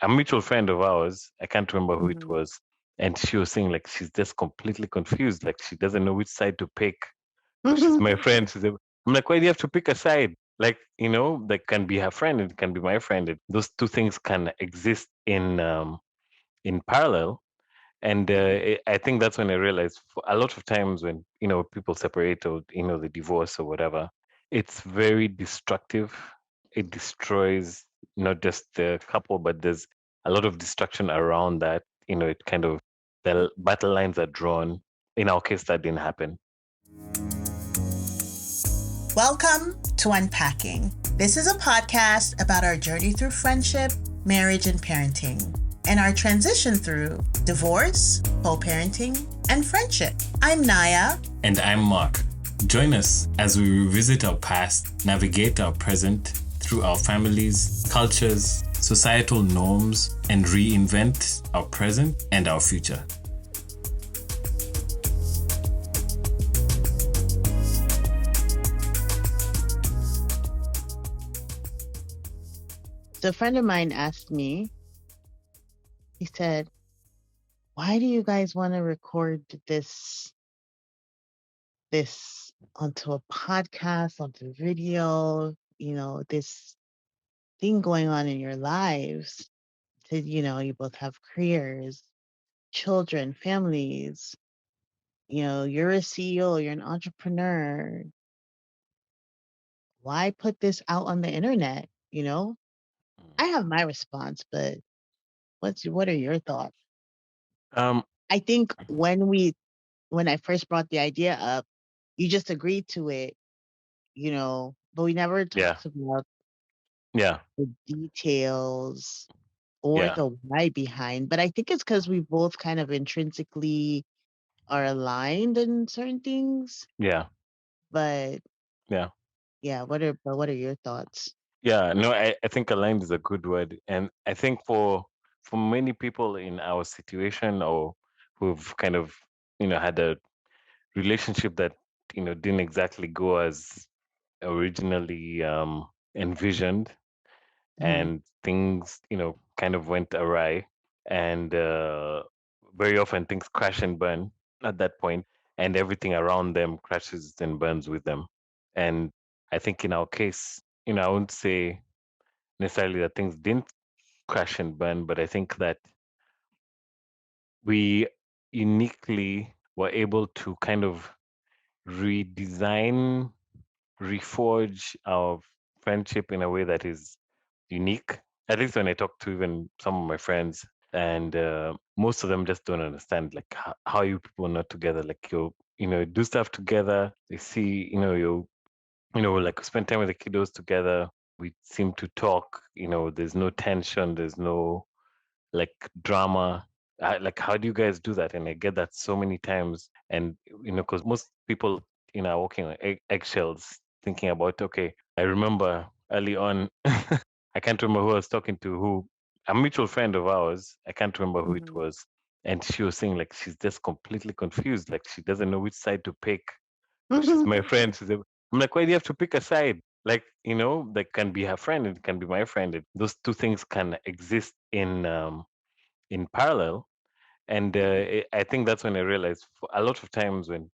a mutual friend of ours. I can't remember who it Mhm. was. And she was saying like she's just completely confused. Like she doesn't know which side to pick because she's my friend. I'm like, why do you have to pick a side? Like, that can be her friend, it can be my friend. Those two things can exist in parallel. And I think that's when I realized a lot of times when, people separate or, they divorce or whatever, it's very destructive. It destroys not just the couple, but there's a lot of destruction around that. It kind of, the battle lines are drawn. In our case, that didn't happen. Welcome to Unpacking. This is a podcast about our journey through friendship, marriage, and parenting, and our transition through divorce, co-parenting, and friendship. I'm Nayah. And I'm Mark. Join us as we revisit our past, navigate our present through our families, cultures, societal norms, and reinvent our present and our future. So a friend of mine asked me, he said, why do you guys want to record this onto a podcast, onto video, this thing going on in your lives? Said, you both have careers, children, families, you're a CEO, you're an entrepreneur. Why put this out on the internet? I have my response, but what are your thoughts? Um, I think when I first brought the idea up, you just agreed to it, but we never yeah, talked about yeah, the details or yeah, the why behind. But I think it's because we both kind of intrinsically are aligned in certain things. yeah, But yeah. yeah, what are your thoughts? Yeah, no, I think aligned is a good word. And I think for many people in our situation or who've kind of, had a relationship that, didn't exactly go as originally envisioned, Mhm. and things, kind of went awry. And very often things crash and burn at that point, and everything around them crashes and burns with them. And I think in our case, I wouldn't say necessarily that things didn't crash and burn, but I think that we uniquely were able to kind of redesign, reforge our friendship in a way that is unique. At least when I talk to even some of my friends, and most of them just don't understand like how you people are not together. Like do stuff together. They see, like spend time with the kiddos together. We seem to talk. There's no tension. There's no like drama. Like, how do you guys do that? And I get that so many times. And because most people, are walking on eggshells, thinking about, okay, I remember early on, I can't remember who I was talking to, who a mutual friend of ours. I can't remember who it Mhm. was, and she was saying like she's just completely confused, like she doesn't know which side to pick because she's my friend. I'm like, why do you have to pick a side? Like, that can be her friend, it can be my friend. Those two things can exist in parallel. And I think that's when I realized for a lot of times when,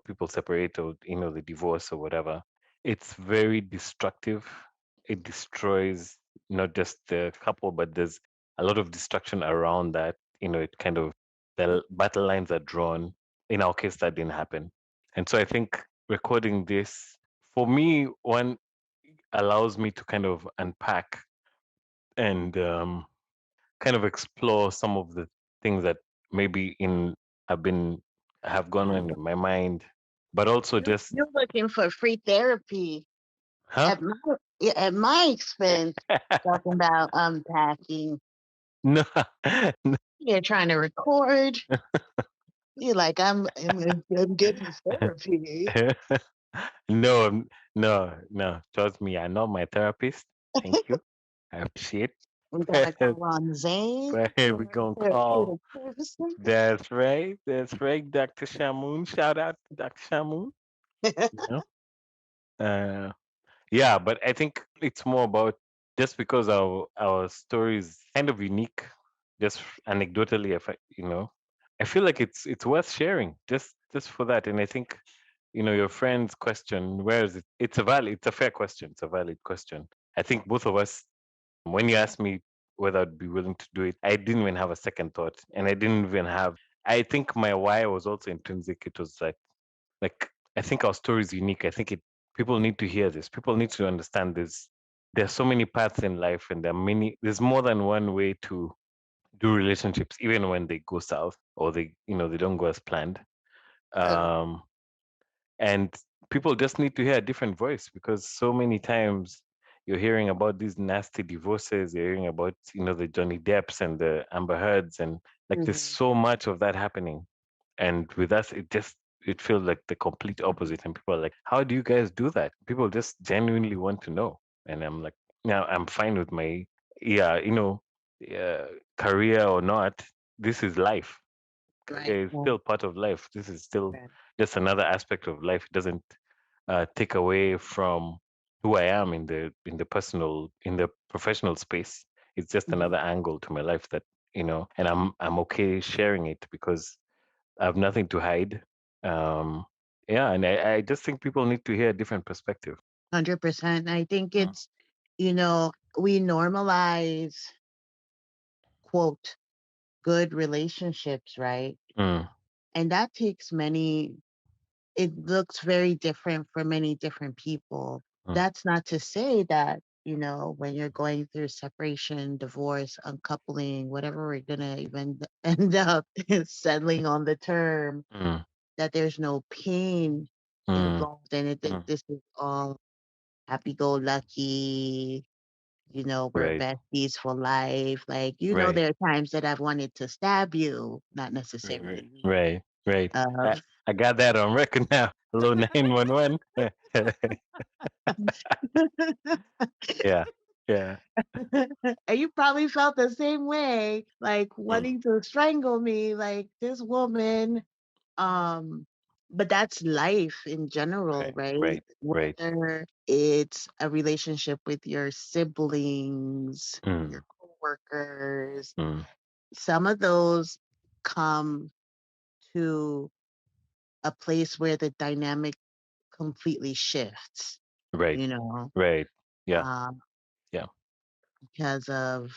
people separate or, they divorce or whatever, it's very destructive. It destroys not just the couple, but there's a lot of destruction around that. It kind of, the battle lines are drawn. In our case, that didn't happen. And so I think recording this, for me, one allows me to kind of unpack and kind of explore some of the things that maybe in have been have gone on in my mind, but also just You're looking for free therapy huh? at my expense, talking about unpacking. No, You're trying to record. You're like, I'm getting therapy. no, no. Trust me, I'm not my therapist. Thank you. I appreciate. We gotta call on Zane. But here we gonna call. Therapeutic services. That's right. That's right, Dr. Shamoon. Shout out to Dr. Shamoon. You know? Yeah, but I think it's more about just because our story is kind of unique, just anecdotally, if I feel like it's worth sharing just for that. And I think your friend's question, where is it? It's a fair question. It's a valid question. I think both of us, when you asked me whether I'd be willing to do it, I didn't even have a second thought, and I didn't even have. I think my why was also intrinsic. It was like I think our story is unique. I think people need to hear this. People need to understand this. There's so many paths in life, and there's more than one way to do relationships, even when they go south or they don't go as planned. True. Um, and people just need to hear a different voice, because so many times you're hearing about these nasty divorces, you're hearing about the Johnny Depps and the Amber Heards, and like there's Mhm. so much of that happening. And with us, it feels like the complete opposite. And people are like, how do you guys do that? People just genuinely want to know. And I'm like, yeah, I'm fine with my, yeah, uh, career or not. This is life. Right. Career is Right. still part of life. This is still Right. just another aspect of life. It doesn't take away from who I am in the professional space. It's just Mhm. another angle to my life that and I'm okay sharing it because I have nothing to hide. Um, yeah, and I just think people need to hear a different perspective. 100%. I think Mm, it's, we normalize, quote, good relationships, right? mm, And that takes many, it looks very different for many different people. mm, That's not to say that, when you're going through separation, divorce, uncoupling, whatever we're going to even end up settling on the term, mm, that there's no pain mm, involved in it, that mm. this is all happy go lucky, we're Right, besties for life. Like, right, there are times that I've wanted to stab you, not right, right, necessarily you. right, right. Um, I got that on record now. Hello, 911. Yeah, yeah. and you probably felt the same way, like Mm, wanting to strangle me, like this woman. Um, but that's life in general, right, right? right, right. Whether it's a relationship with your siblings, Mm, your coworkers, mm, some of those come to a place where the dynamic completely shifts, right, you know, right. Yeah, um, yeah. because of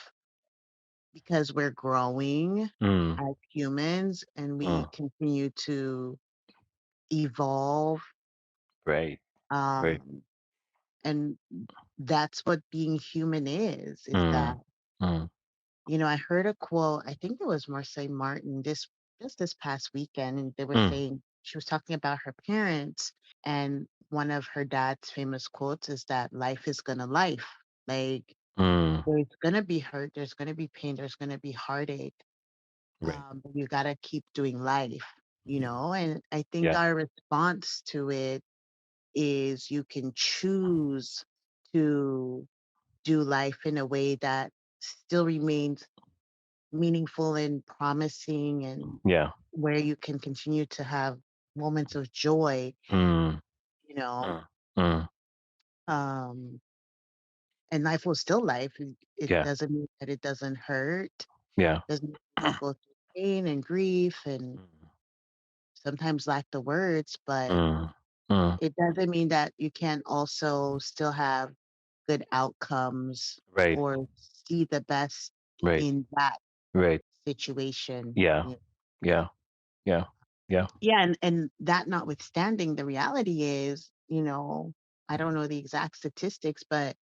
because we're growing Mm, as humans and we mm, continue to evolve. right, right. Um, and that's what being human is that, Mm, mm, I heard a quote, I think it was Marseille Martin, this past weekend, and they were mm, saying, she was talking about her parents, and one of her dad's famous quotes is that life is gonna life. Like, mm. there's gonna be hurt, there's gonna be pain, there's gonna be heartache. Right. But you gotta keep doing life, and I think Yeah. our response to it is you can choose to do life in a way that still remains meaningful and promising, and Yeah. where you can continue to have moments of joy, Mm, you know. mm, mm. Um, and life will still life. It Yeah. doesn't mean that it doesn't hurt, Yeah. doesn't mean you don't go through pain and grief and Mm, sometimes lack the words, but mm, mm. it doesn't mean that you can't also still have good outcomes Right. or see the best Right. in that Right. situation. Yeah. Yeah. Yeah. Yeah. Yeah, and that notwithstanding, the reality is, I don't know the exact statistics, but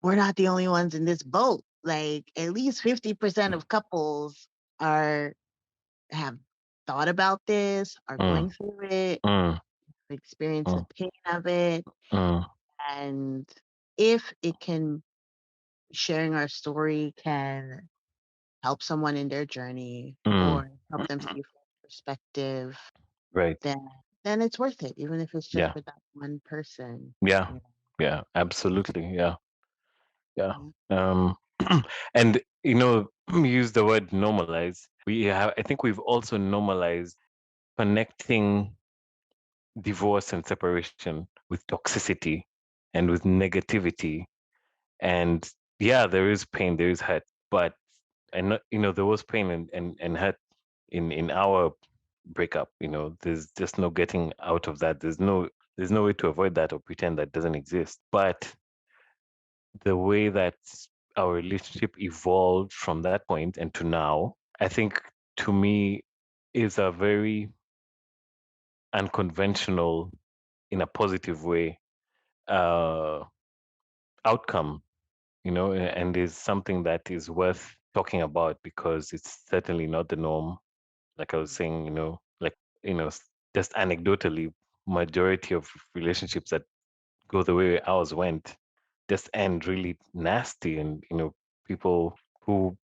we're not the only ones in this boat. Like, at least 50% of couples are have thought about this, are Mm, going through it, mm, experience the mm, pain of it. mm, And if it can, sharing our story can help someone in their journey mm. or help them see from perspective, Right. then it's worth it, even if it's just Yeah. for that one person. Yeah. You Yeah. Absolutely. Yeah. Yeah. know? Um, and you use the word normalize. I think we've also normalized connecting divorce and separation with toxicity and with negativity and yeah, there is pain, there is hurt, but and there was pain and hurt in our breakup. There's just no getting out of that. There's no way to avoid that or pretend that doesn't exist. But the way that our relationship evolved from that point and to now, I think, to me, is a very unconventional, in a positive way, uh outcome, and is something that is worth talking about, because it's certainly not the norm. Like I was saying, like, just anecdotally, majority of relationships that go the way ours went just end really nasty. And, people who,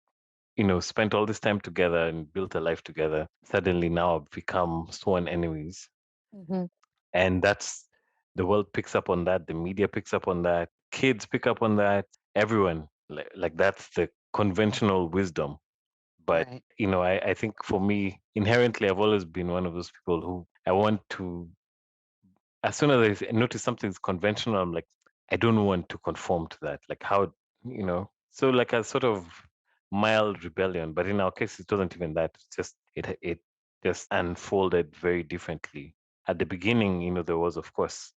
spent all this time together and built a life together suddenly now become sworn enemies. Hmm. And that's the world picks up on that, the media picks up on that, kids pick up on that, everyone, like that's the conventional wisdom. But Right. I think for me, inherently, I've always been one of those people who I want to, as soon as I notice something's conventional, I'm like, I don't want to conform to that. Like, how, so like a sort of mild rebellion. But in our case, it wasn't even that. It's just it just unfolded very differently. At the beginning, there was, of course,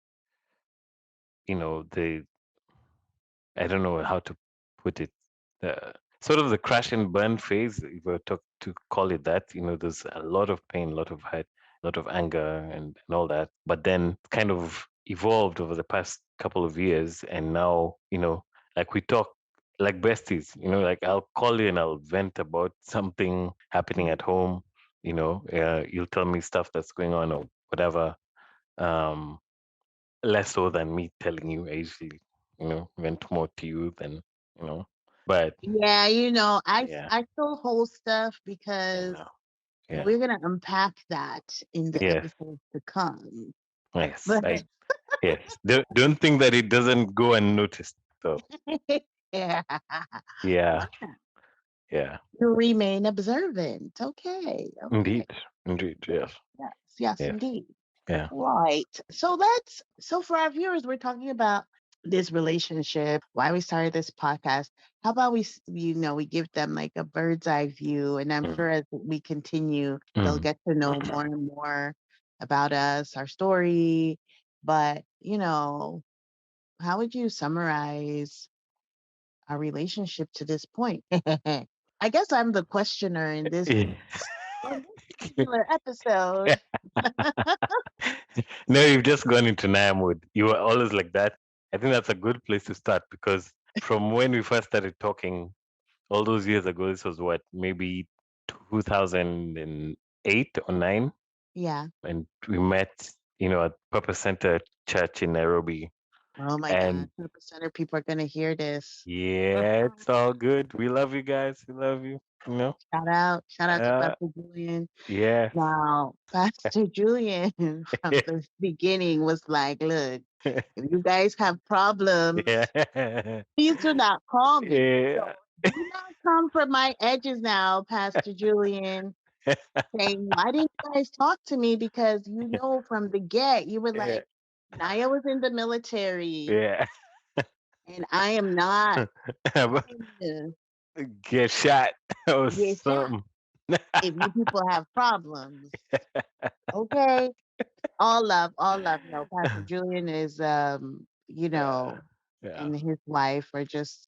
the, I don't know how to put it, sort of the crash and burn phase, if we were to call it that. There's a lot of pain, a lot of hurt, a lot of anger, and all that. But then kind of evolved over the past couple of years. And now, like, we talk like besties, like I'll call you and I'll vent about something happening Mhm. at home. You'll tell me stuff that's going on or whatever. Um, Less so than me telling you. I usually, vent more to you than, you know, but Yeah, yeah, I still hold stuff I because know. Yeah. we're gonna unpack that in the Yes. episodes to come. Yes. But Yes. Don't think that it doesn't go unnoticed. So yeah, yeah. Yeah. to remain observant. Okay, okay. Indeed. Indeed. Yes. Yes, yes, Yes. indeed. Yeah. Right. So for our viewers, we're talking about this relationship, why we started this podcast. How about we give them like a bird's eye view, and I'm Mm. sure as we continue, they'll Mm. get to know more and more about us, our story. But, how would you summarize our relationship to this point? I guess I'm the questioner in this particular episode. No, you've just gone into Nayah mode. You were always like that. I think that's a good place to start, because from when we first started talking all those years ago, this was what, maybe 2008 or 9, Yeah. and we met, at Purpose Center Church in Nairobi. Oh my God, And Purpose Center people are gonna hear this. yeah, it's all good. We love you guys. We love you. You know. Shout out to Uh, Pastor Julian. yes. Now, Pastor Julian from the beginning was like, look, if you guys have problems, Yeah. please do not call me. So Yeah. do not come from my edges now, Pastor Julian, saying, why didn't you guys talk to me? Because from the get, you were Yeah. like, Naya was in the military Yeah. and I am not trying to Get shot or get shot something. if you people have problems. Okay. All love. No, Pastor Julian is Yeah. Yeah. and his wife are just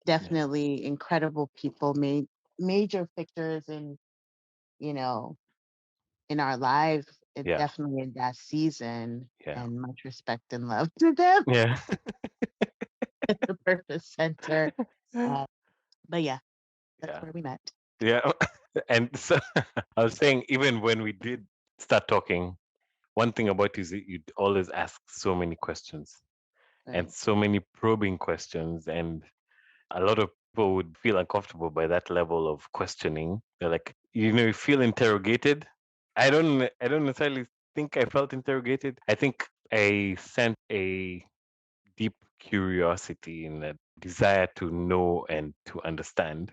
Yeah. definitely incredible people, made major figures you know, in our lives, Yeah. definitely in that season, Yeah. and much respect and love to them Yeah. at the Purpose Center. Uh, but yeah, that's Yeah. where we met. Yeah. And so I was saying, even when we did start talking, one thing about you is that you'd always ask so many questions and Right. so many probing questions. And a lot of people would feel uncomfortable by that level of questioning. They're like, you feel interrogated. I don't necessarily think I felt interrogated. I think I sent a deep curiosity and a desire to know and to understand.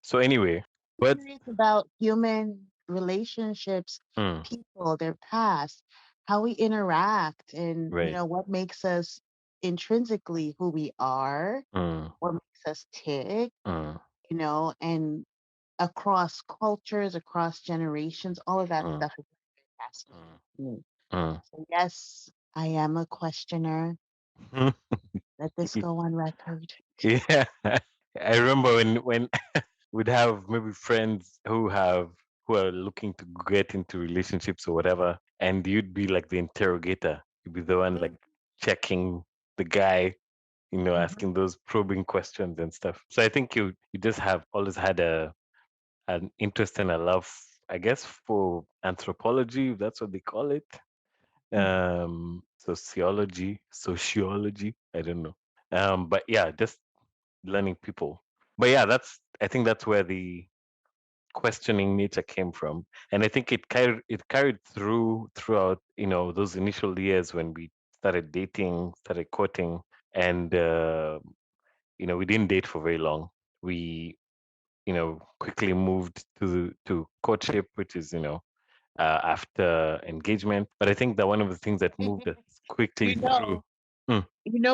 So anyway, but Curious about human relationships, mm, people, their past, how we interact, and right. what makes us intrinsically who we are, mm, what makes us tick, mm, and across cultures, across generations, all of that mm, stuff is fascinating mm, to me. mm. So yes, I am a questioner. Let this go on record. Yeah. I remember when we'd have maybe friends who are looking to get into relationships or whatever, and you'd be like the interrogator. You'd be the one like checking the guy, Mhm. asking those probing questions and stuff. So I think you just have always had an interest and a love, I guess, for anthropology, if that's what they call it. Sociology, I don't know. But yeah, just learning people. But yeah, I think that's where the questioning nature came from, and I think it carried throughout those initial years when we started dating, started courting, and we didn't date for very long. We quickly moved to courtship, which is after engagement. But I think that one of the things that moved us quickly You through. know, Mm.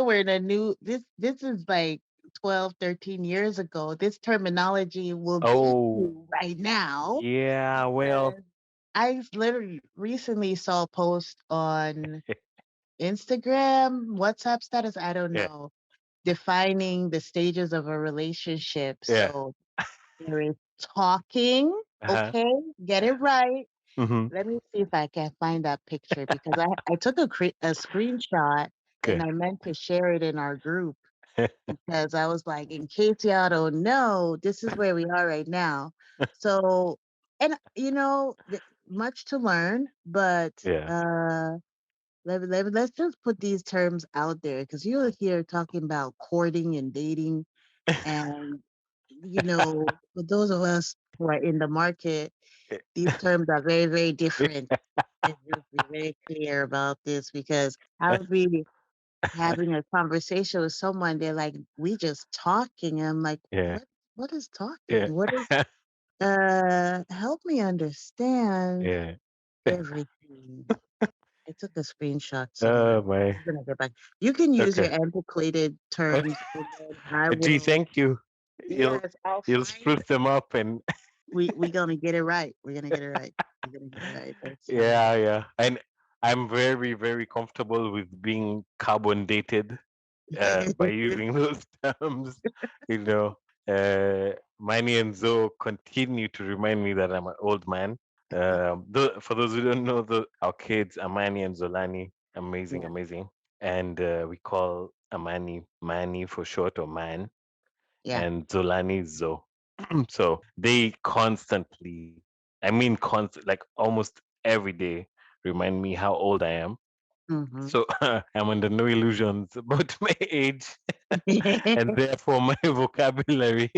we're in a new this is like 12, 13 years ago. This terminology will date Oh, you right now yeah, well, because I literally recently saw a post on Instagram, WhatsApp status, I don't yeah, know, defining the stages of a relationship. yeah. So there is talking, Uh-huh. okay, get it right. Mm-hmm. Let me see if I can find that picture because I took a screenshot and Okay. I meant to share it in our group because I was like, in case y'all don't know, this is where we are right now. So, and much to learn, but Yeah. let's just put these terms out there because you'll hear talking about courting and dating, and for those of us who are in the market, these terms are very, very different. Let's just be very clear about this because I would be having a conversation with someone. They're like, "We just talking." And I'm like, Yeah. "What is talking? Yeah. What is help me understand Yeah. everything." I took a screenshot Oh somewhere. my. I'm gonna get back. You can use your Okay. antiquated terms, and then I Gee, will. thank you. You'll Yes, I'll you'll find. spruce them up and We gonna get it right. We're gonna get it right. We're gonna get it right. That's yeah, yeah. And I'm very, very comfortable with being carbon dated by using those terms. You know, Manny and Zoe continue to remind me that I'm an old man. For those who don't know, our kids, Amani and Zolani, amazing, Yeah, amazing. And we call Amani Manny for short, or man, yeah. and Zolani Zo. So they constantly, I mean, like almost every day, remind me how old I am. Hmm. So I'm under no illusions about my age and therefore my vocabulary.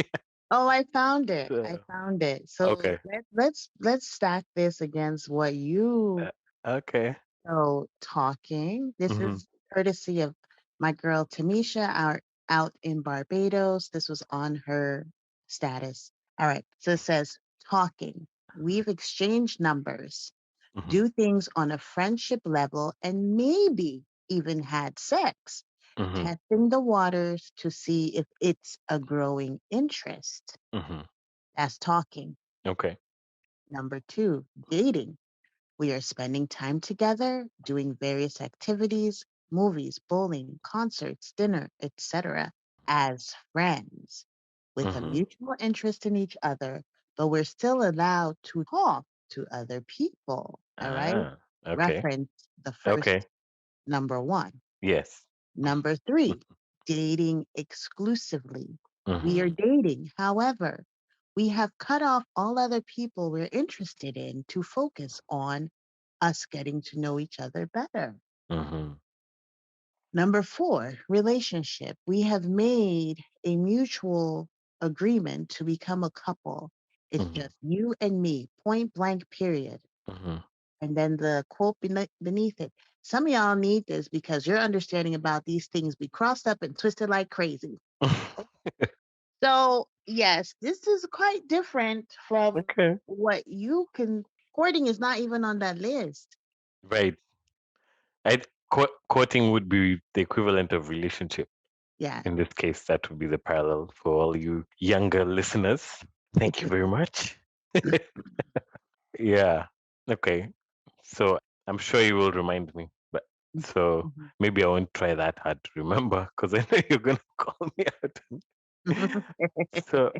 Oh, I found it. I So, found it. So okay. let's stack this against what you Uh, okay. know talking. This Hmm. is courtesy of my girl Tamisha out in Barbados. This was on her status. All right. So it says talking. We've exchanged numbers, Hmm. do things on a friendship level, and maybe even had sex, Hmm. testing the waters to see if it's a growing interest. Hmm. That's talking. Okay. Number two, dating. We are spending time together, doing various activities, movies, bowling, concerts, dinner, etc., as friends with a Hmm. mutual interest in each other, but we're still allowed to talk to other people. All right. Ah, okay. Reference the Okay. first number one. Yes. Number three, dating exclusively. We are Hmm. dating. However, we have cut off all other people we're interested in to focus on us getting to know each other better. Hmm. Number four, relationship. We have made a mutual agreement to become a couple. It's Hmm. just you and me, point blank, period. Hmm. And then the quote beneath it. Some of y'all need this because your understanding about these things be crossed up and twisted like crazy. So, yes, this is quite different from Okay. what you can. Courting is not even on that list. Right. I Courting would be the equivalent of relationship. Yeah. In this case, that would be the parallel for all you younger listeners. Thank you very much. Yeah. Okay. So I'm sure you will remind me. But so Mhm. maybe I won't try that hard to remember because I know you're gonna call me out. So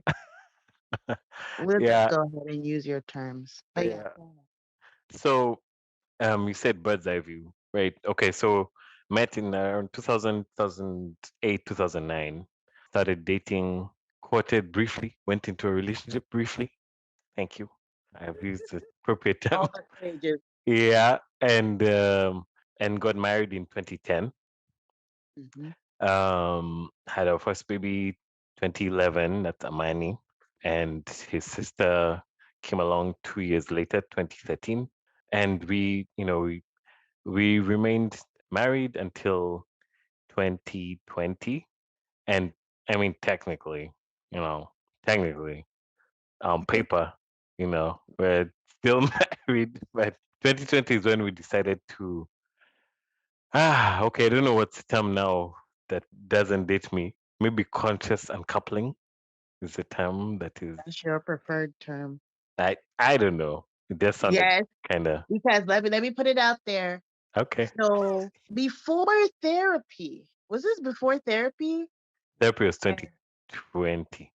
We'll just yeah, go ahead and use your terms. But yeah, yeah. go ahead. So you said bird's eye view, right? Okay, so met in around 2000, 2009, started dating, courted briefly, went into a relationship briefly. Thank you. I've used the appropriate term. All the stages. Yeah, and got married in 2010. Hmm. Had our first baby 2011. That's Amani, and his sister came along 2 years later, 2013. And we remained married until 2020. And I mean, you know, technically, on paper, we're still married, but 2020 is when we decided to, okay, I don't know what's the term now that doesn't date me. Maybe conscious uncoupling is the term that is, That's your preferred term. I don't know. It just sounded Yes, kind of, because let me put it out there. okay. So before therapy, was this before therapy? Therapy was And 2020.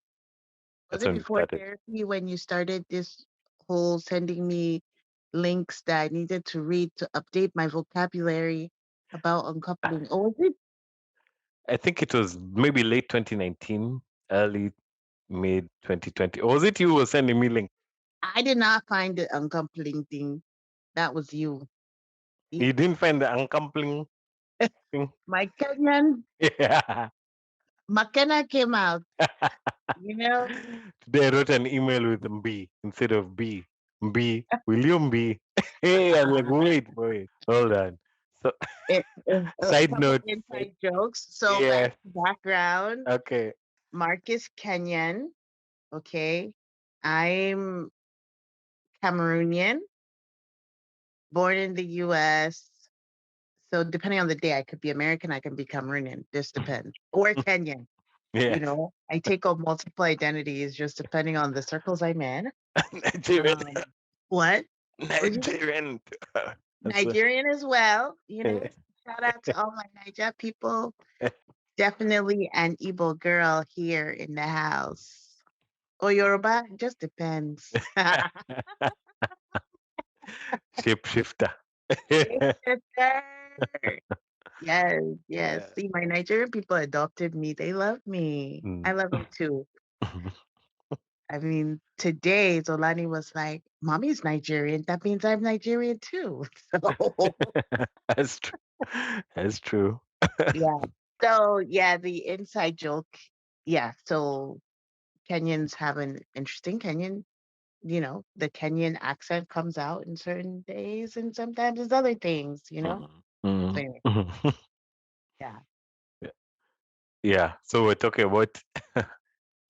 was That's it when we before started. therapy when you started this whole sending me links that I needed to read to update my vocabulary about uncoupling? Or was it? I think it was maybe late 2019, early mid 2020. Or was it you who was sending me link? I did not find the uncoupling thing. That was you. You You- didn't find the uncoupling thing? My Kenyan Yeah. McKenna came out, you know? Today I wrote an email with B instead of B. B. William B. Hey, I'm like, wait, hold on. So, A side couple note, inside jokes. So yeah, back to background. okay. Mark is Kenyan. Okay. I'm Cameroonian, born in the US. So depending on the day, I could be American, I can be Cameroonian. This depends. Or Kenyan. You Yes. know, I take on multiple identities just depending on the circles I'm in. Nigerian. Um, what? Would you say? Nigerian. That's a, Nigerian as well. yeah. Shout out to all my Niger people. Definitely an Igbo girl here in the house. Or Yoruba, just depends. Shapeshifter. Yes, yes. Yeah. See, my Nigerian people adopted me. They love me. I Mm. love them too. I mean, today Zolani was like, "Mommy's Nigerian. That means I'm Nigerian too." So That's true. That's true. yeah. So yeah, the inside joke. Yeah. So Kenyans have an interesting Kenyan. The Kenyan accent comes out in certain days, and sometimes it's other things. Mhm. So Mhm. anyway, Mhm. yeah. Yeah. Yeah. So we're talking about,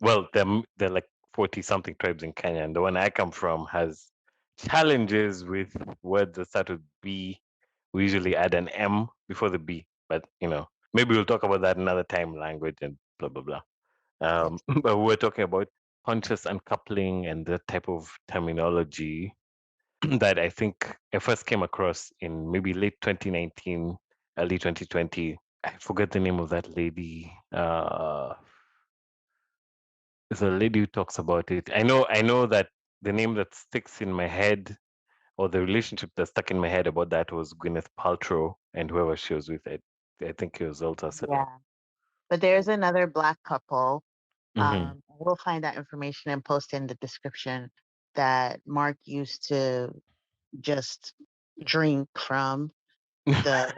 well, there are like 40 something tribes in Kenya, and the one I come from has challenges with words that start with B. We usually add an M before the B, but maybe we'll talk about that another time, language and blah blah blah. Yes. But we're talking about conscious uncoupling and that type of terminology that I think I first came across in maybe late 2019, early 2020. I forget the name of that lady. There's a lady who talks about it. I know that the name that sticks in my head, or the relationship that stuck in my head about that, was Gwyneth Paltrow and whoever she was with. I think it was ultrasound. Yeah. But there's another black couple. Mm-hmm. We'll find that information and post in the description that Mark used to just drink from the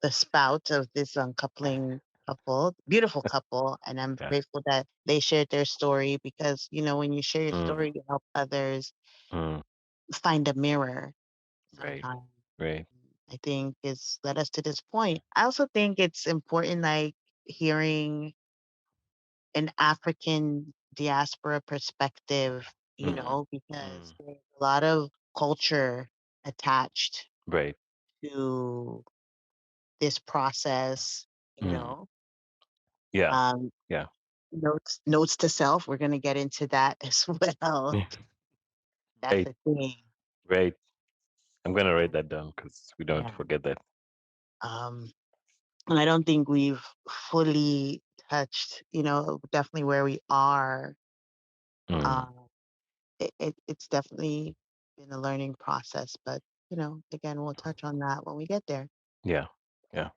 the spout of this uncoupling couple, beautiful couple, and I'm Yeah. grateful that they shared their story because when you share your Mm, story, you help others mm, find a mirror. right. Sometimes Right. I think it's led us to this point. I also think it's important, like hearing an African diaspora perspective, Mm, because mm, there's a lot of culture attached right. to this process, you Mm. know. Yeah. Um, Yeah. notes to self. We're gonna get into that as well. That's Right. the thing. Right. I'm gonna write Yeah. that down because we don't Yeah. forget that. Um, and I don't think we've fully touched, definitely where we are. Mm. Um, it's definitely been a learning process, but again, we'll touch on that when we get there. Yeah. Yeah.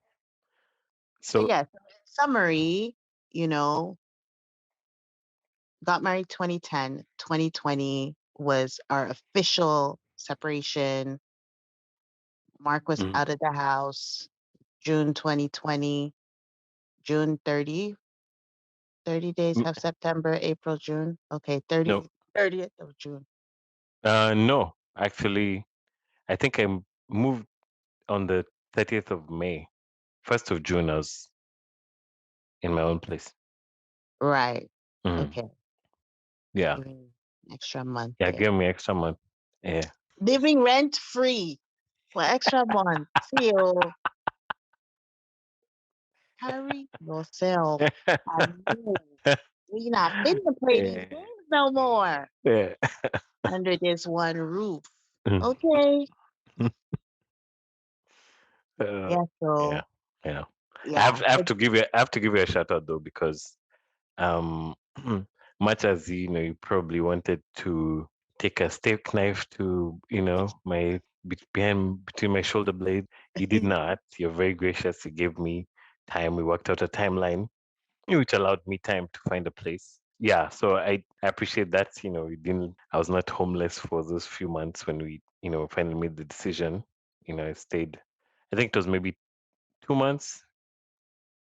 But So. yeah, so in summary, you know, got married 2010, 2020 was our official separation. Mark was Mm. out of the house June 2020, June 30 days Mm. have September, April, June. Okay, No. 30th of June. No. Actually, I think moved on the 30th of May. 1st of June, I was in my own place. Right. Mm. Okay. Yeah. Giving an extra month Yeah. there. Give me extra month. Yeah. Living rent free for extra month. Till carry yourself and move. We not finna play these Yeah. games no more Yeah. under this one roof. Mm. Okay. Uh, Yeah, yeah. so Yeah. yeah. I have So to give you a shout out though because um much as you probably wanted to take a steak knife to my behind between my shoulder blade, you did not. You're very gracious. You gave me time. We worked out a timeline which allowed me time to find a place. Yeah, so I appreciate that. We didn't. I was not homeless for those few months when we finally made the decision. I stayed. I think it was maybe 2 months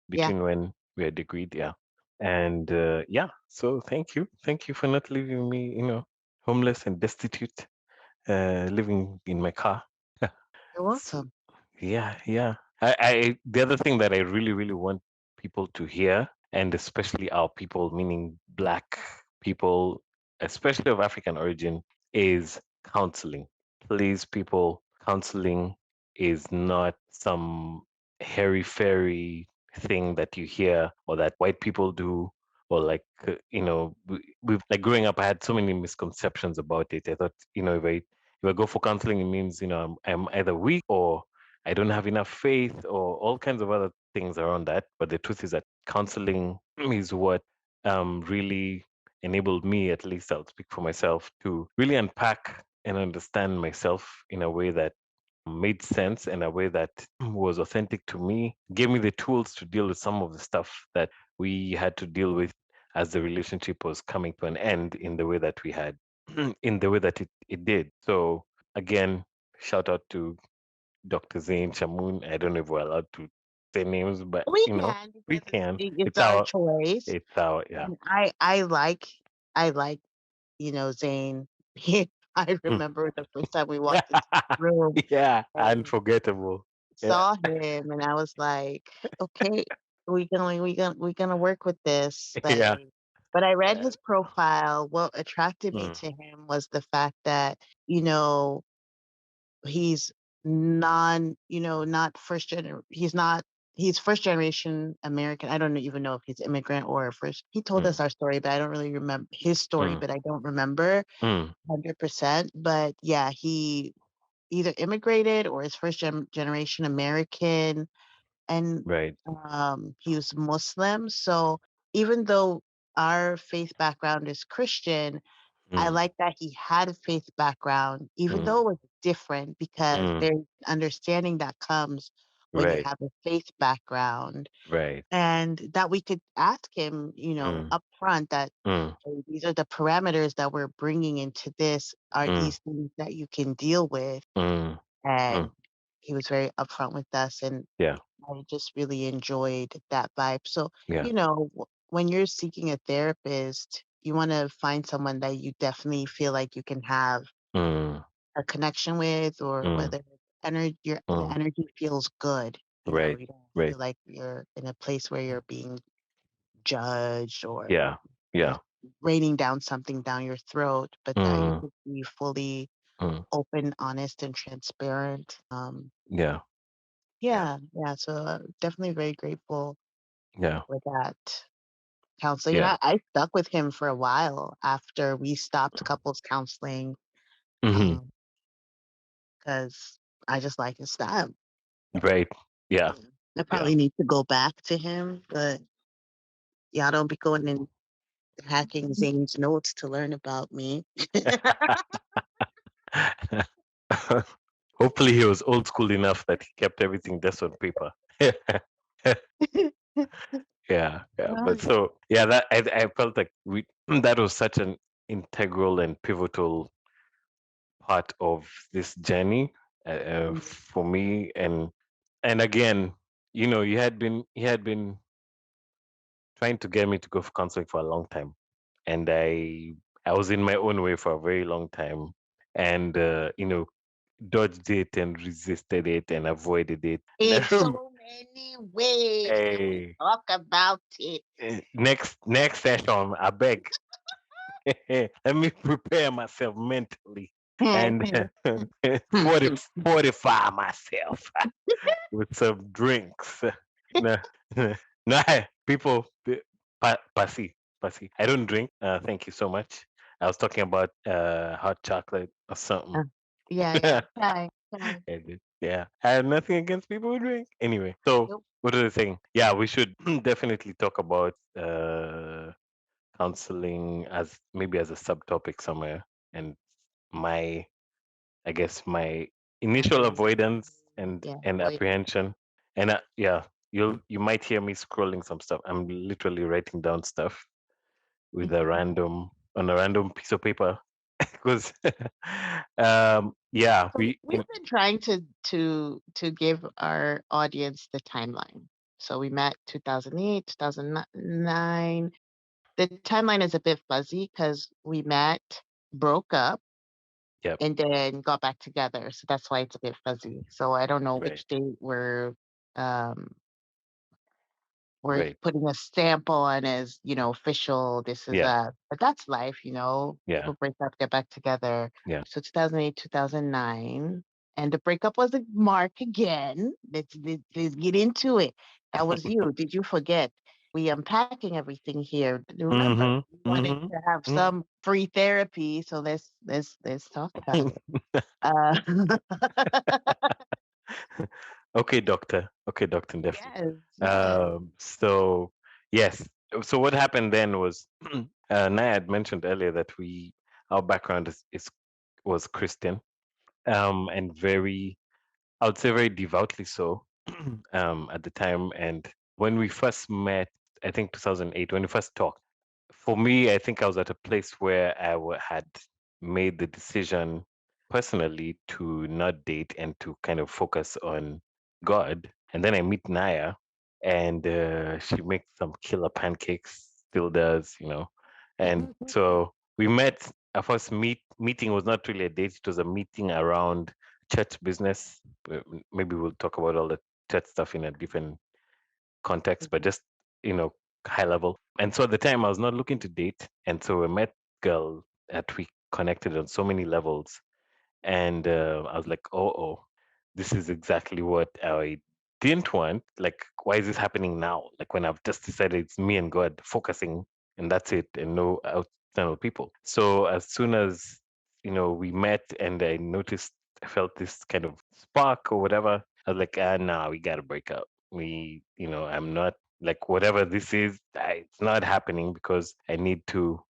yeah, between when we had agreed. Yeah. And yeah, so thank you for not leaving me, homeless and destitute, living in my car. you're So, welcome. yeah, yeah. The other thing that I really, really want people to hear, and especially our people, meaning Black people, especially of African origin, is counseling. Please, people, counseling is not some hairy fairy thing that you hear or that white people do or like we've like growing up I had so many misconceptions about it. I thought if I go for counseling it means I'm either weak or I don't have enough faith or all kinds of other things around that. But the truth is that counseling is what really enabled me, at least I'll speak for myself, to really unpack and understand myself in a way that made sense, in a way that was authentic to me, gave me the tools to deal with some of the stuff that we had to deal with as the relationship was coming to an end in the way that we had, in the way that it did. So, again, shout out to Dr. Zain Shamoon. I don't know if we're allowed to say names, but We can we because it's can. it's It's our our, choice. yeah. And I like, Zane. I remember the first time we walked into the room Yeah, and unforgettable. Yeah, saw him and I was like, okay, we gonna work with this. yeah, But I read yeah. his profile. What attracted me Mm, to him was the fact that, you know, he's not he's first generation American. I don't even know if he's immigrant or first. He told mm, us our story, but I don't really remember his story, mm, but I don't remember mm. 100%. But yeah, he either immigrated or is first generation American, and Right. he was Muslim. So even though our faith background is Christian, I Mm, like that he had a faith background, even mm, though it was different, because mm. there's understanding that comes when you Right. have a faith background, Right. and that we could ask him, Mm, up front that, mm, "Hey, these are the parameters that we're bringing into this. Are mm, these things that you can deal with?" mm, mm. And he was very upfront with us, and Yeah. I just really enjoyed that vibe. So, Yeah. when you're seeking a therapist, you want to find someone that you definitely feel like you can have Mm, a connection with, or mm, whether the mm. energy feels good. Right. You don't Right. feel like you're in a place where you're being judged or Yeah. there's Yeah. raining down something down your throat, but that you Mm, could be fully mm. open, honest, and transparent. Yeah. Yeah. Yeah. So definitely very grateful Yeah. for that counseling. And Yeah. I stuck with him for a while after we stopped couples counseling, Hmm. um, because I just like his style. Right. Yeah. Yeah. I Yeah. probably need to go back to him, but y'all don't be going and hacking Zane's notes to learn about me. Hopefully, he was old school enough that he kept everything just on paper. Yeah, yeah. But Right. so yeah, that I felt like we that was such an integral and pivotal part of this journey for me. And again, he had been trying to get me to go for counseling for a long time, and I was in my own way for a very long time, and dodged it and resisted it and avoided it. And In so many ways. Can we hey, talk about it? next session, I beg. Let me prepare myself mentally and fortify myself with some drinks. No, no, people, Pasi. I don't drink. Thank you so much. I was talking about hot chocolate or something. Uh, yeah, yeah. Hi. Hi. Yeah, I have nothing against people who drink. Anyway, so Nope. what are the thing? Yeah, we should definitely talk about counseling as maybe as a subtopic somewhere. And my, I guess my initial Avoid. avoidance and Yeah, and avoid. apprehension, and yeah, you might hear me scrolling some stuff. I'm literally writing down stuff with a random on a random piece of paper because yeah, So we've been trying to give our audience the timeline. So we met 2008, 2009. The timeline is a bit fuzzy because we met, broke up, yep, and then got back together. So that's why it's a bit fuzzy. So I don't know right, which date um we're right, putting a stamp on as, official, this is yeah, that. But that's life, yeah, people break up, get back together. yeah. So 2008, 2009. And the breakup was a mark again. Let's get into it. That was you. Did you forget? We unpacking everything here. Remember, Mm-hmm. you wanted Mm-hmm. to have some free therapy, so let's talk about it. Uh, Okay, doctor. Okay, Doctor Ndefru. yes, yes. So yes. So what happened then was Naya had mentioned earlier that our background is was Christian, and very, I would say very devoutly so, at the time. And when we first met, I think 2008, when we first talked, for me, I think I was at a place where had made the decision personally to not date and to kind of focus on God. And then I meet Naya, and she makes some killer pancakes, still does. And so we met. Our first meeting was not really a date; it was a meeting around church business. Maybe we'll talk about all the church stuff in a different context, but just you know, high level. And so at the time, I was not looking to date, and so I met girl that we connected on so many levels, and I was like, oh, this is exactly what I didn't want. Like, why is this happening now? Like when I've just decided it's me and God focusing, and that's it, and no external people. So as soon as we met, and I noticed, I felt this kind of spark or whatever. I was like, nah, we gotta break up. I'm not like whatever this is. It's not happening because I need to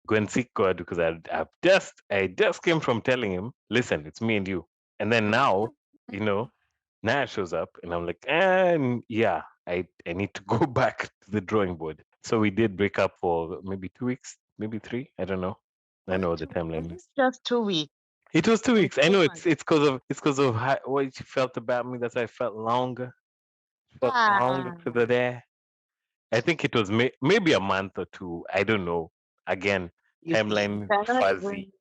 go and seek God because I just came from telling him, listen, it's me and you. And then now, you know, Naya shows up and I'm like, and yeah, I need to go back to the drawing board. So we did break up for maybe 2 weeks, maybe three. I don't know. I know what the Was timeline it is. just 2 weeks? It was two Or weeks. I know 2 months? it's because of what you felt about me. That's why I felt longer. Felt longer Ah, to the there. I think it was maybe a month or two. I don't know. Again, you see, you timeline cannot fuzzy.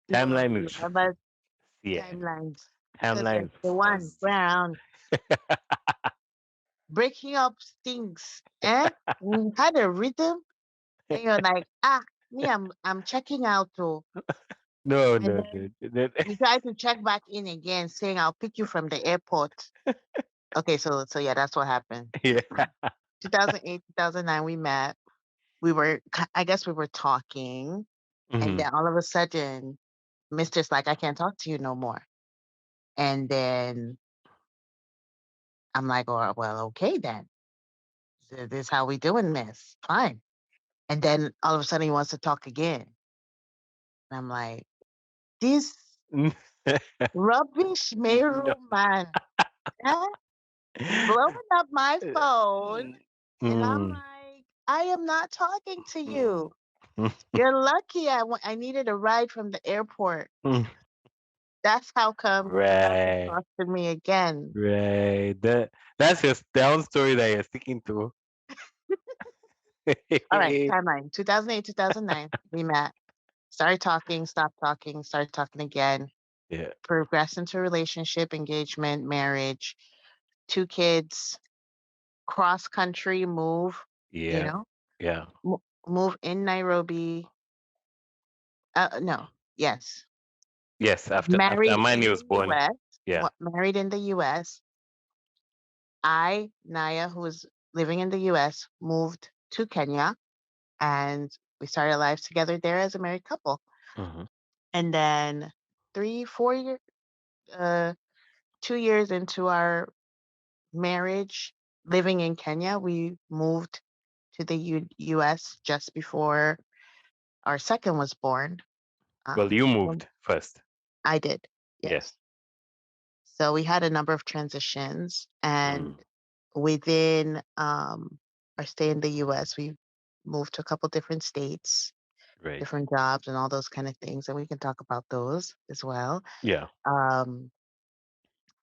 even Timeline is remember yeah. timelines because Timeline that's the one fuzzy. round. Breaking up stings. Eh? You had a rhythm, and you're like, me, I'm checking out too. No, And no, then no, no. you try to check back in again, saying I'll pick you from the airport. Okay, so yeah, that's what happened. Yeah. 2008, 2009, we met. I guess we were talking, and Hmm. then all of a sudden, Mister's like, I can't talk to you no more. And then I'm like, oh, well, okay then. So this is how we doing this. Fine. And then all of a sudden he wants to talk again. And I'm like, this rubbish No. Meru man, eh, blowing up my phone. And I'm Mm. like, I am not talking to Mm. you. You're lucky I needed a ride from the airport. Mm. That's how come you're not Right. trusting me again. Right. That's just the own story that you're sticking to. All right, timeline. 2008, 2009, we met. Started talking, stopped talking, started talking again. Yeah. Progressed into relationship, engagement, marriage, 2 kids, cross country move, you Yeah. know, Yeah. move in Nairobi. No, yes. Yes. After Married Amani in was the born. US. Yeah. Married in the US. Nayah, who was living in the US, moved to Kenya and we started our lives together there as a married couple. Hmm. And then 3, 4 years, uh, 2 years into our marriage, living in Kenya, we moved to the US just before our second was born. Well, you And moved first. I did, Yes. yes. So we had a number of transitions, and Mm. within our stay in the US, we moved to a couple different states, Right. different jobs, and all those kind of things. And we can talk about those as well. Yeah. Um,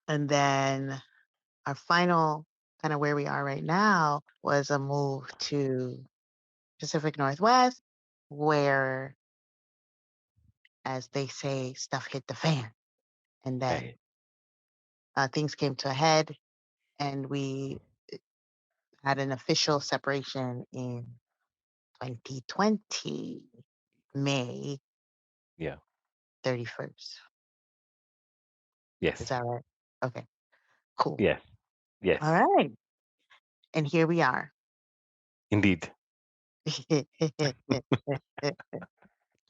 and then our final kind of where we are right now was a move to Pacific Northwest, where, as they say, stuff hit the fan. And then Right. things came to a head, and we had an official separation in 2020, May Yeah. 31st. Is Yes. that right? Okay, cool. Yes. All Yes. right. And here we are. Indeed.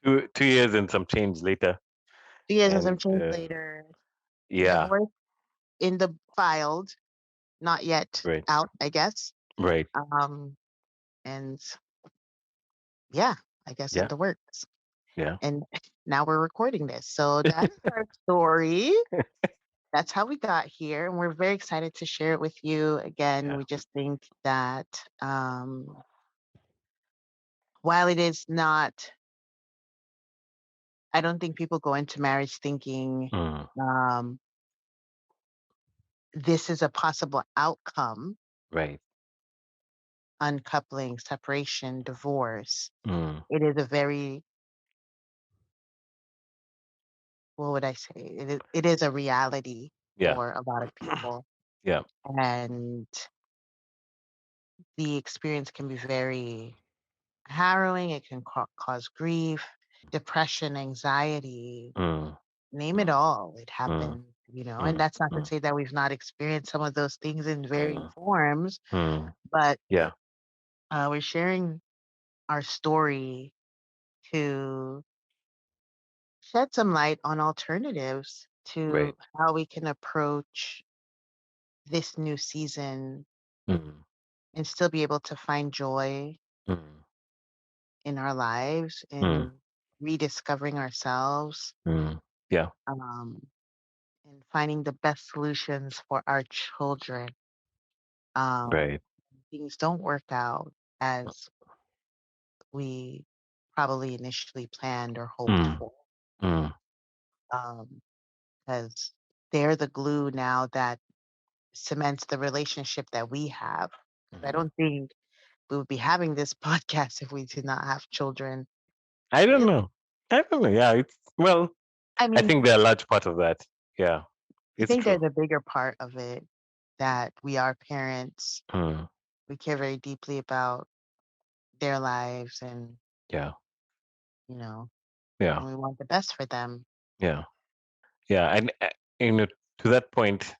2 2 years and some change later. years and And some change later, yeah. divorce in the filed, not yet Right. out, I guess. Right. Um, and yeah, I guess in Yeah. the works. Yeah. And now we're recording this. So that is our story. That's how we got here. And we're very excited to share it with you. Again, Yeah. we just think that while it is not, I don't think people go into marriage thinking Mm. um, this is a possible outcome, Right. uncoupling, separation, divorce. Mm. It is a very, what would I say? It is a reality Yeah. for a lot of people. Yeah. And the experience can be very harrowing. It can cause grief, depression, anxiety, Mm. name it Mm. all. It Mm. happens, and Mm. that's not to Mm. say that we've not experienced some of those things in varying Mm. forms, Mm. but Yeah. we're sharing our story to shed some light on alternatives Right. to how we can approach this new season Mm. and still be able to find joy Mm. in our lives Mm. and rediscovering ourselves, Mm. Yeah. um, and finding the best solutions for our children. Um, Right. things don't work out as we probably initially planned or hoped Mm. for, Mm. because they're the glue now that cements the relationship that we have. 'Cause I Mm. don't think we would be having this podcast if we did not have children. I don't Really, know. I don't know. Yeah. It's well. I I mean, think they're a large part of that. Yeah. I It's think they're true. the bigger part of it, that we are parents. Mm. We care very deeply about their lives, and Yeah. you know, Yeah. and we want the best for them. Yeah. Yeah. And to that point,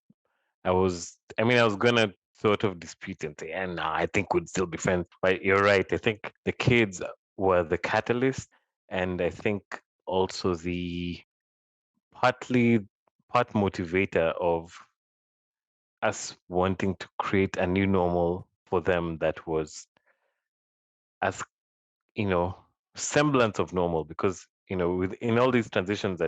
I was gonna sort of dispute and say, and nah, I think we'd still be friends. But you're right. I think the kids were the catalyst, and I think also the partly part motivator of us wanting to create a new normal for them that was as you know semblance of normal, because with in all these transitions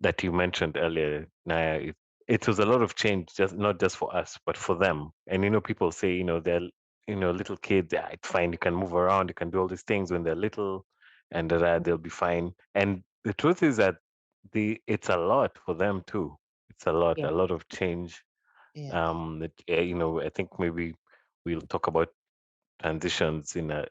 that you mentioned earlier, Naya, it was a lot of change, just not just for us but for them. And people say, they're little kids, yeah, it's fine, you can move around, you can do all these things when they're little, and they'll be fine. And the truth is that it's a lot for them too. It's Yeah. a lot of change. Yes. I think maybe we'll talk about transitions in a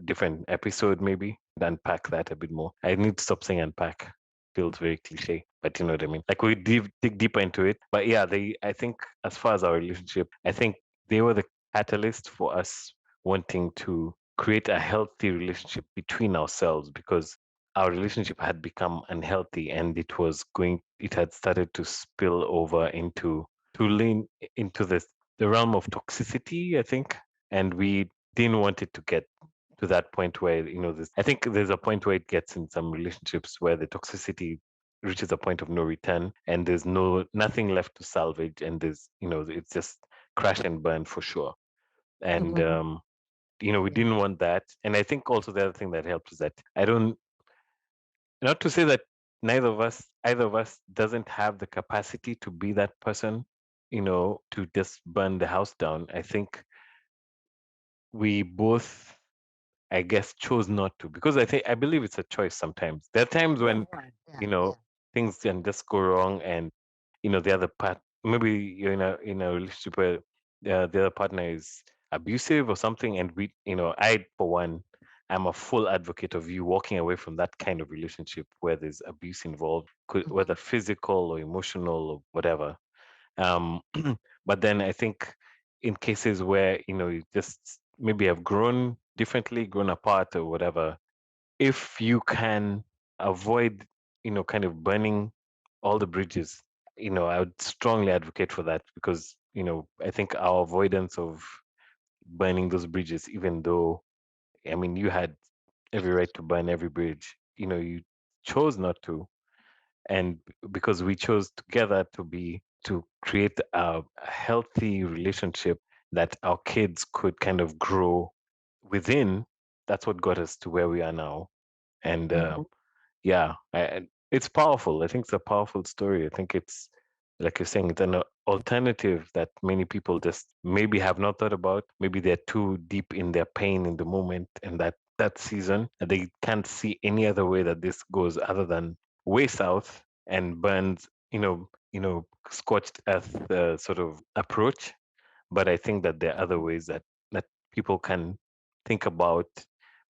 different episode, maybe, and unpack that a bit more. I need to stop saying unpack. Feels very cliche, but you know what I mean. Like we dig deeper into it. But yeah, I think as far as our relationship, I think they were the catalyst for us wanting to create a healthy relationship between ourselves, because our relationship had become unhealthy, and it had started to spill over to lean into the realm of toxicity, I think. And we didn't want it to get to that point where this. I think there's a point where it gets in some relationships where the toxicity reaches a point of no return, and there's nothing left to salvage, and it's just crash and burn for sure. And Mhm. we Yeah. didn't want that. And I think also the other thing that helps is that I don't not to say that either of us doesn't have the capacity to be that person, to just burn the house down. I think we both, I guess, chose not to, because I believe it's a choice sometimes. There are times Yeah. when, Yeah. you Yeah. know, things can just go wrong, and the other part, maybe you're in a relationship where the other partner is abusive or something, and I, for one, I'm a full advocate of you walking away from that kind of relationship where there's abuse involved, Mhm. whether physical or emotional or whatever. um, but then I think in cases where you just maybe have grown differently, grown apart or whatever, if you can avoid kind of burning all the bridges, I would strongly advocate for that, because I think our avoidance of burning those bridges, even though I mean you had every right to burn every bridge, you chose not to. And because we chose together to create a healthy relationship that our kids could kind of grow within, that's what got us to where we are now. And Mhm. yeah, it's powerful. I think it's a powerful story. I think it's, like you're saying, it's an alternative that many people just maybe have not thought about. Maybe they're too deep in their pain in the moment and that season, and they can't see any other way that this goes other than way south and burns, scorched earth sort of approach. But I think that there are other ways that people can think about,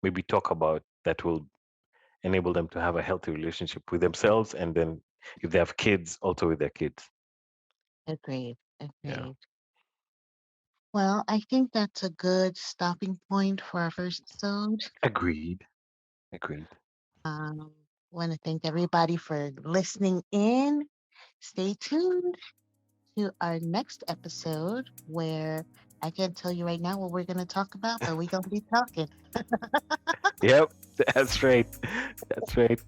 maybe talk about, that will enable them to have a healthy relationship with themselves, and then if they have kids, also with their kids. Agreed. Yeah. Agreed. Well, I think that's a good stopping point for our first episode. Agreed. Agreed. Um, want to thank everybody for listening in. Stay tuned to our next episode where I can't tell you right now what we're going to talk about, but we're going to be talking. Yep. That's right. That's right.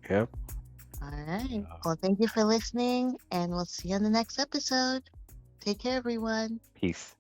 Yep. All right. Well, thank you for listening, and we'll see you on the next episode. Take care, everyone. Peace.